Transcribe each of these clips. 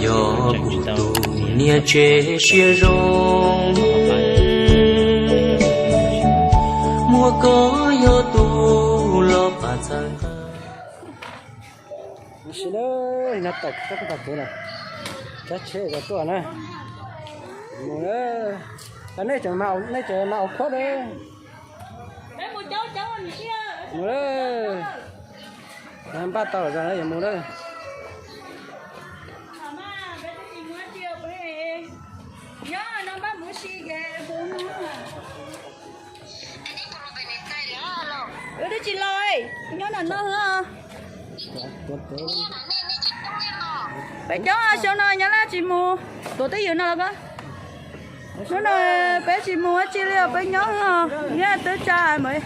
gió cụ tù nia chế xia rong mùa có gió tu lo bà sang xin ơi nó tật các cái tật này chắc chế cái tuổi này mùa đó cái này chẳng màu khoát đấy mùa đó làm ba tàu ra đấy mùa đó đi chị lôi nhớ là nó hả bé cháu sao nó nhớ là chị mua tổ tới giờ nào cơ nó là bé chị mua chị liệu bé nhớ hả nhớ tới trai mới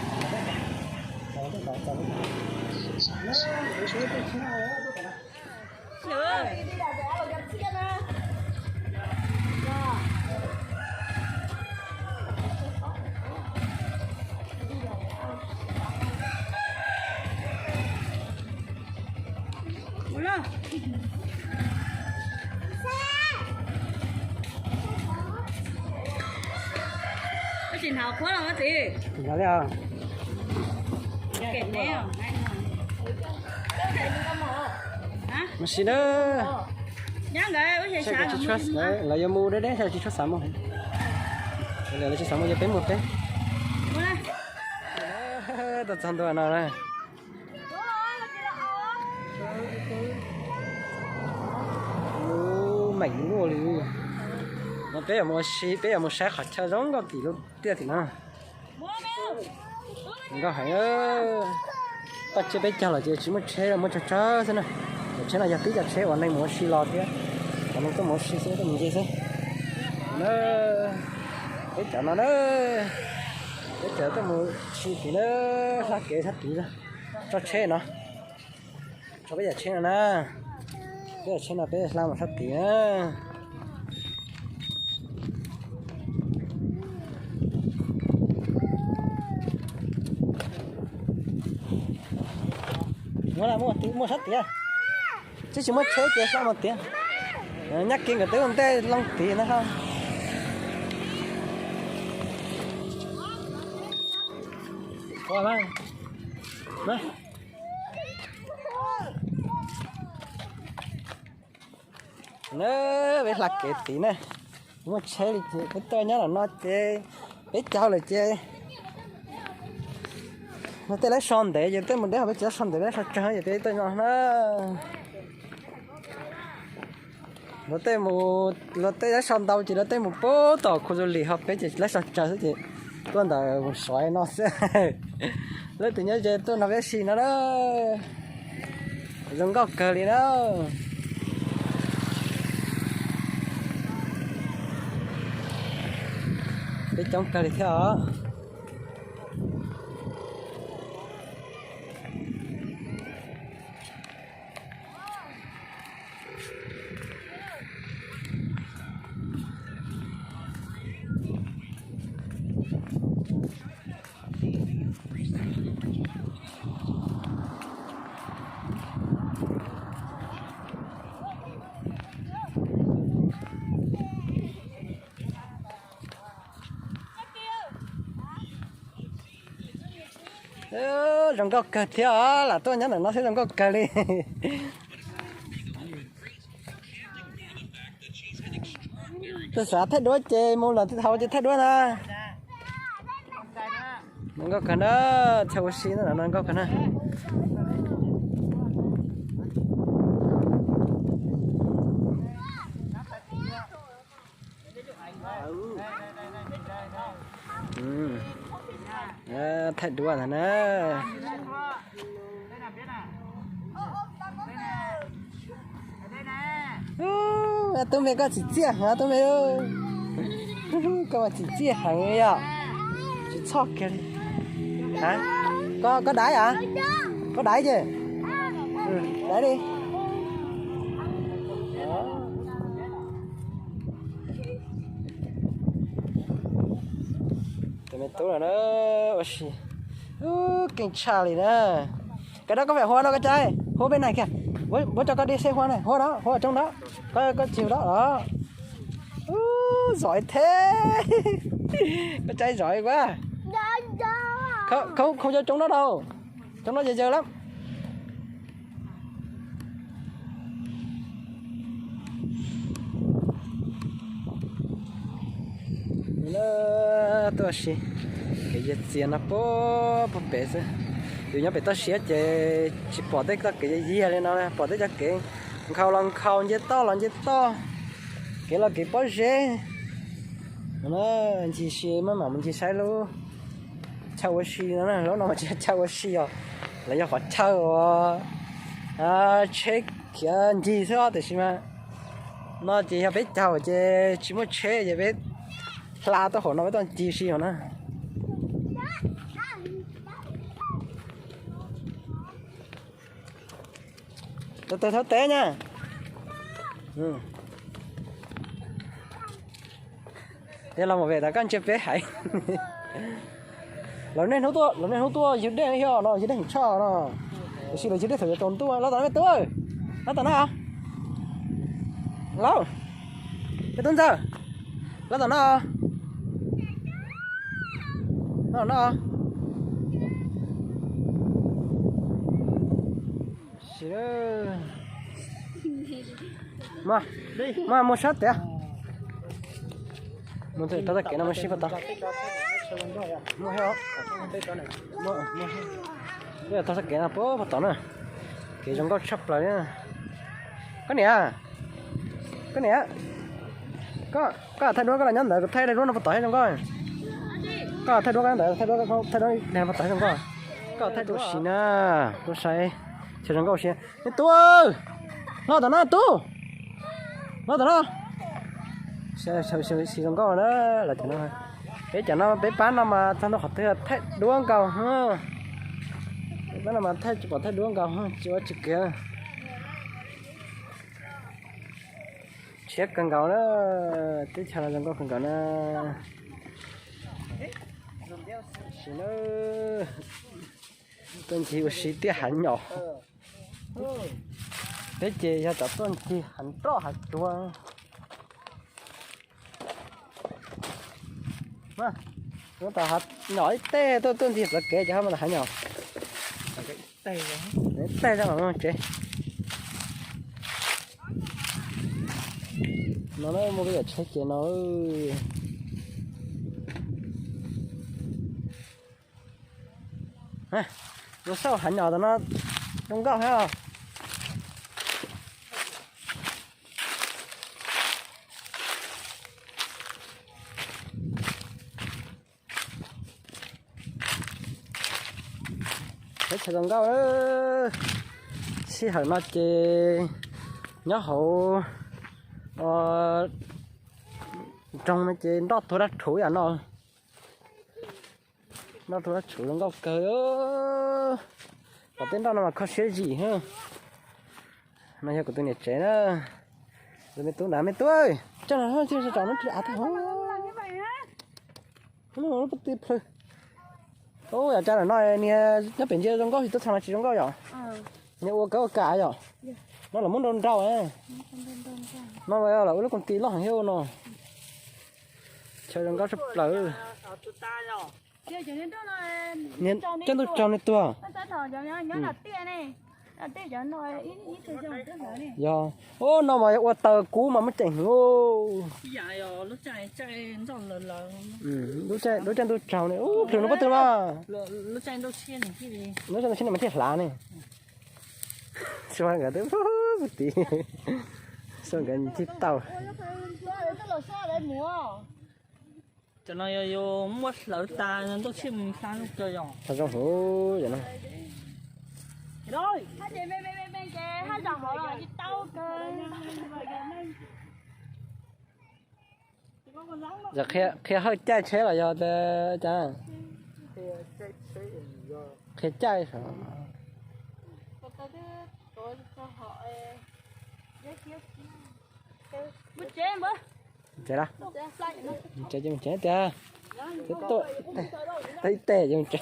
hào quá là gì? Nhớ đấy à? Kẹt đấy à? Hả? Mà xin đó. Nhớ cái có thể sao chị trust đấy là do mua đấy sao chị trust sắm không? Đây là chị sắm cho bé một cái. Mua đây. Thật sao nào đây? Mảnh mua liền. Nó bé ở một xe khách cha giống có tỷ luôn tiếc thì nào có phải bắt chế bé cha là chỉ một xe là một cho thế này chế là giờ tí giờ xe ở đây một xí lọt thế còn có một xí xe thì mình chơi xe nó cái chợ nó cái chợ cái một xí thì nó là kế thắt tí ra cho xe nó cho bây giờ xe này bây giờ xe là bé làm một thắt tí á nó là mua sắt tiền chứ chỉ mất thế kia sao một tiền nhắc kia người tới con tê long tiền nó không coi mà đó nó biết là cái tí này mua xe thì cái tôi nhớ là nó chơi biết cháu là chơi nó tới lấy son để giờ tới mình để học chơi son để lấy sao chơi giờ tới nó tới một nó tới lấy son đâu chỉ nó tới một bố tàu khu du lịch học cái chỉ lấy sao chơi thế chị tôi đã một xoay nó sẽ lấy tự nhiên giờ tôi nói cái gì nó đó dùng góc cờ đi đó cái trong cờ đi theo rồng góc cờ theo là tôi nhớ là nó sẽ rồng góc cờ đi tôi xả thay đuôi chơi mua lần thứ thầu chơi thay đuôi nè rồng góc cờ đó theo xí nó là rồng góc cờ nè thay đuôi là nè tôi mới có chỉ chia hả tôi mới có chỉ chia hàng ấy à chỉ chọc kia hả có đáy à có đáy chứ đáy đi tụi mình tối là nó kinh cha này nè cái đó có phải hoa đâu cái trai hoa bên này kìa bố cho con đi xem hoa này, hoa đó, hoa ở trong đó, có chiều đó đó. Giỏi thế. Con trai giỏi quá. Không cho chúng nó đâu, chúng nó giờ lắm. Nó tôi xí cái gì nó bỏ bể rồi, tụi nó bị tôi xí chỉ bỏ đấy cái gì lên nó bỏ đấy cái khâu như to cái là cái bao giờ nó chỉ xí mà mình chỉ sai luôn chào xí nó lúc nào mà chỉ chào xí à là do họ chào check cái gì thôi thì mà nó chỉ biết chào chứ chỉ muốn check chỉ biết la tôi hỏi nó với tôi chỉ xí nó tôi tháo té nha. Đây là một vẻ đã căn chép bé hải. Lần này hút tua dưới đây hiểu nó dưới đây hình cho nó. Chỉ là dưới đây thử trốn tua, nó tao tua. Nó tao nào? Lâu. Cái tuần giờ. Nó tao nào? Nó. Chỉ là mà mua sát thế. Muốn thấy tao cái nào mà xí vào tao. Mua heo. Mua. Bây giờ tao sẽ cái nào bố vào tao nữa. Cái trong có chắp lại nha. Cái này à? Có thay đổi cái là nhắn lại thay đổi nó vào tao trong coi. Có thay đổi cái này thay đổi này vào tao trong coi. Có thay đổi xí nè, tôi sai. Chờ trong coi xí. Tu ơi. Nó tao nó tu. Nó tao nó. Xí trong coi đó là cho nó thôi. Để cho nó bé bán nó mà thằng nó học thay đuông cầu ha. Bé nó mà thay bỏ thay đuông cầu ha, chưa chịu kia. Chết cần cầu đó, tiếp theo là trong coi cần cầu nó. Xí nó tên chỉ xí tiếc hẳn nhỏ. Thế chị cho tập tên chỉ hẳn to hẳn đuông. Mà nó tao hạt nhỏ tê tôi thì là kệ cho mà hạt nhỏ cái tê ra mà chế nó mua cái chế chế nó nó sao hạt nhỏ nó không gạo hay không cái thằng con gấu đó xí hở nó chê nhớ hậu trong nó chê nó thôi đã chủ à nó thôi đã chủ trong gấu cờ có tên đó mà có xế gì ha nó hiểu của tôi nhiệt chế đó rồi mấy tú ơi cho nó hơi chưa cho nó chỉ thôi nó bắt tiếp thôi. Ôi, cha là nói nè, nó bên kia trong có thì tôi thằng nó chỉ trong có rồi. Nè, ô cá rồi. Nó là muốn đôn rau ấy. Nó bây là lúc con tí nó hàng heo nó. Chơi trong có sắp lỡ. Nè, chân tôi tròn này tua. Dạ. Ô nó mà qua tờ cũ mà mới chỉnh ô. Dạ rồi, lúc chạy nó lần. Lúc chạy tôi trào này. Ô, kiểu nó có từ mà. Lúc chạy tôi xiên này cái gì? Lúc chạy tôi xiên này mà thiệt lá này. Sao anh cả tới một tí. Sao cái chiếc tàu. Cho nó vô mất lỡ ta nên tôi xiên sang lúc chơi rồi. Thật trong hố vậy nó. Rồi, hai chị bên kìa, hai dòng họ rồi đi tao cơ. Giờ khi hơi chai chế là do cha. Khi chai sao? Bút chế em bữa. Chế đó. Chế cho mình chế ta. Tôi tê cho mình chế.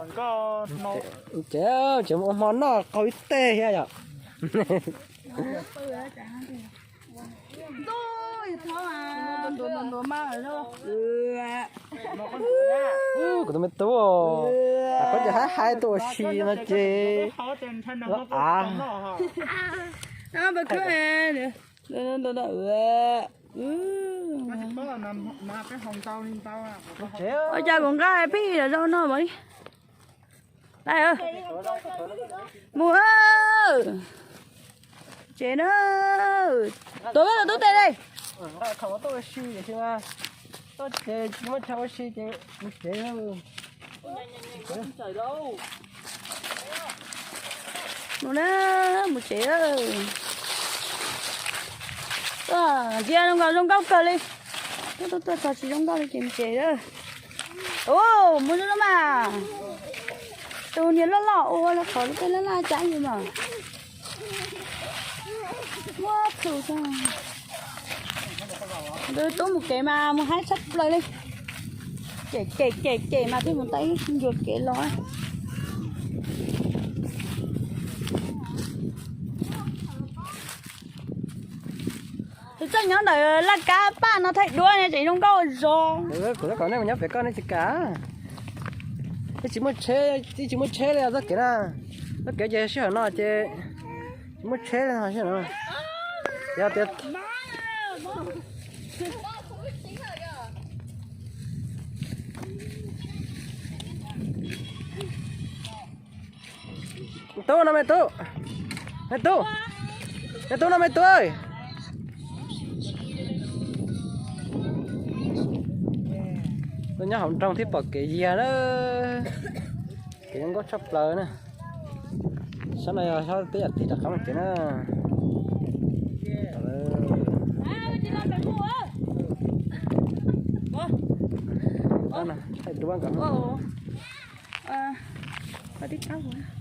còn có nó chế một món nó có ít tê hay vậy tôi thôi à đồ mang ở đâu của tôi mới tú có chỉ hai tổ xì nó chế khó trên thân nó nó à nó bật cười nè đó có là nằm cái hồng tao lên tao à ôi cha còn cái phi ở đâu nó vậy đây ơi mùa chế nó tôi biết là tôi đây đây không có tổ xì vậy chứ mà tôi chế chỉ mới cháu xì chế chế đâu nó đó một chế ơi kia trong góc cờ đi tôi thật sự trong góc đi tìm chế đó ô muốn nó mà tôi nhìn nó lọ ô nó khó cái nó la trái gì mà quá thử sao tôi một cái mà một hai sắp lời đi kể mà tôi một tay ruột kể lói thì chắc nhớ đời là cá ba nó thấy đuôi này chỉ trong câu rồi của nó còn này mà nhớ phải con này chỉ cá chỉ muốn chế là rất cái nó cái gì sẽ nó chế chỉ muốn chế là sẽ nó ya tiệt tú nó mày tú nó mày tú ơi tôi nhớ hỏng trong thiết bậc cái gì đó cái nó có chắp lời nè sau này sao tới thì đặt không cái nó đó nè thấy đúng không? đi cáo rồi